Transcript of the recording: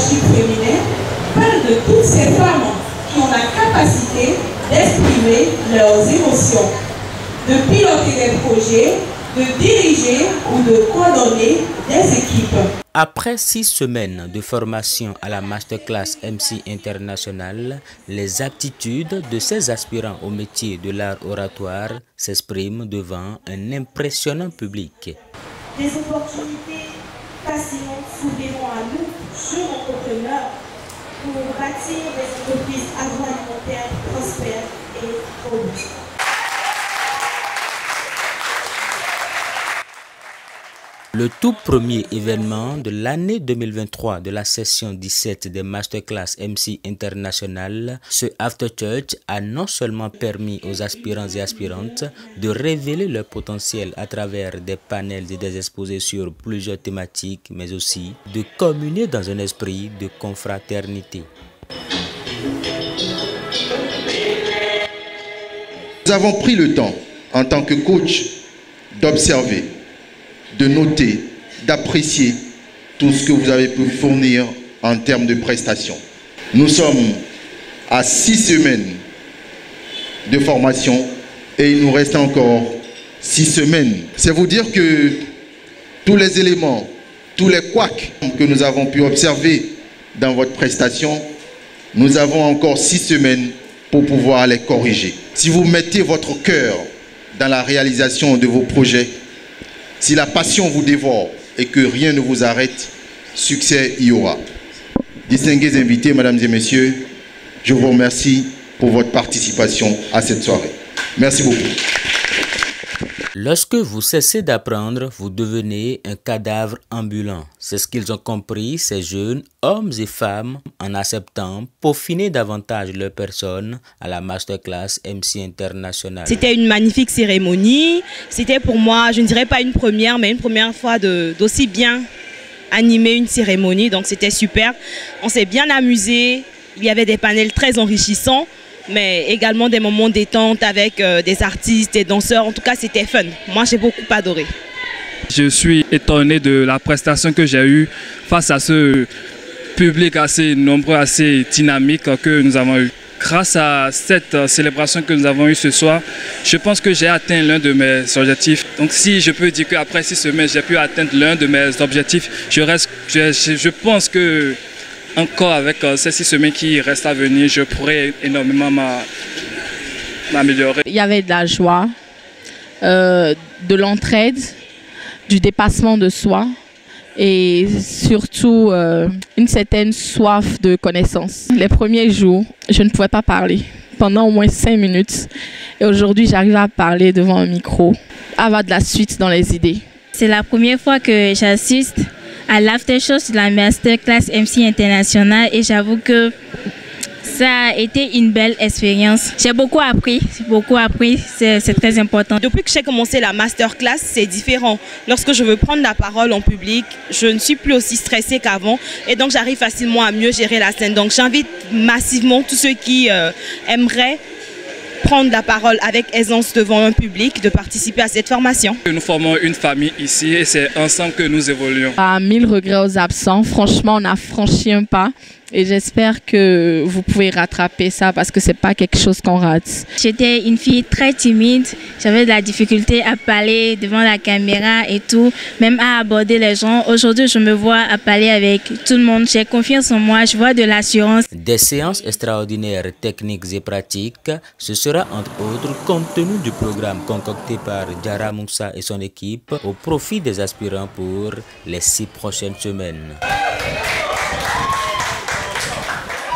leadership féminin parle de toutes ces femmes qui ont la capacité d'exprimer leurs émotions, de piloter des projets, de diriger ou de coordonner des équipes. Après 6 semaines de formation à la Masterclass MC International, les aptitudes de ces aspirants au métier de l'art oratoire s'expriment devant un impressionnant public. Des opportunités fascinantes s'ouvriront à nous, jeunes entrepreneurs, pour bâtir des entreprises agroalimentaires prospères et robustes. Le tout premier événement de l'année 2023 de la session 17 des Masterclass MC International, ce After Church a non seulement permis aux aspirants et aspirantes de révéler leur potentiel à travers des panels et des exposés sur plusieurs thématiques, mais aussi de communier dans un esprit de confraternité. Nous avons pris le temps, en tant que coach, d'observer, de noter, d'apprécier tout ce que vous avez pu fournir en termes de prestations. Nous sommes à 6 semaines de formation et il nous reste encore 6 semaines. C'est vous dire que tous les éléments, tous les couacs que nous avons pu observer dans votre prestation, nous avons encore 6 semaines pour pouvoir les corriger. Si vous mettez votre cœur dans la réalisation de vos projets, si la passion vous dévore et que rien ne vous arrête, succès y aura. Distingués invités, mesdames et messieurs, je vous remercie pour votre participation à cette soirée. Merci beaucoup. Lorsque vous cessez d'apprendre, vous devenez un cadavre ambulant. C'est ce qu'ils ont compris, ces jeunes hommes et femmes, en acceptant peaufiner davantage leur personne à la Masterclass MC International. C'était une magnifique cérémonie. C'était pour moi, je ne dirais pas une première, mais une première fois d'aussi bien animer une cérémonie. Donc c'était super. On s'est bien amusé. Il y avait des panels très enrichissants, mais également des moments détente avec des artistes, des danseurs. En tout cas, c'était fun. Moi, j'ai beaucoup adoré. Je suis étonné de la prestation que j'ai eue face à ce public assez nombreux, assez dynamique que nous avons eu. Grâce à cette célébration que nous avons eue ce soir, je pense que j'ai atteint l'un de mes objectifs. Donc si je peux dire qu'après 6 semaines, j'ai pu atteindre l'un de mes objectifs, je pense que encore avec ces 6 semaines qui restent à venir, je pourrais énormément m'améliorer. Il y avait de la joie, de l'entraide, du dépassement de soi et surtout une certaine soif de connaissance. Les premiers jours, je ne pouvais pas parler pendant au moins 5 minutes et aujourd'hui j'arrive à parler devant un micro, avoir de la suite dans les idées. C'est la première fois que j'assiste à l'after show de la Masterclass MC International et j'avoue que ça a été une belle expérience. J'ai beaucoup appris, c'est très important. Depuis que j'ai commencé la Masterclass, c'est différent. Lorsque je veux prendre la parole en public, je ne suis plus aussi stressée qu'avant et donc j'arrive facilement à mieux gérer la scène. Donc j'invite massivement tous ceux qui aimeraient prendre la parole avec aisance devant un public, de participer à cette formation. Nous formons une famille ici et c'est ensemble que nous évoluons. À 1000 regrets aux absents, franchement on a franchi un pas et j'espère que vous pouvez rattraper ça parce que c'est pas quelque chose qu'on rate. J'étais une fille très timide, j'avais de la difficulté à parler devant la caméra et tout, même à aborder les gens. Aujourd'hui je me vois à parler avec tout le monde, j'ai confiance en moi, je vois de l'assurance. Des séances extraordinaires techniques et pratiques, ce sera entre autres compte tenu du programme concocté par Diarra Moussa et son équipe au profit des aspirants pour les 6 prochaines semaines.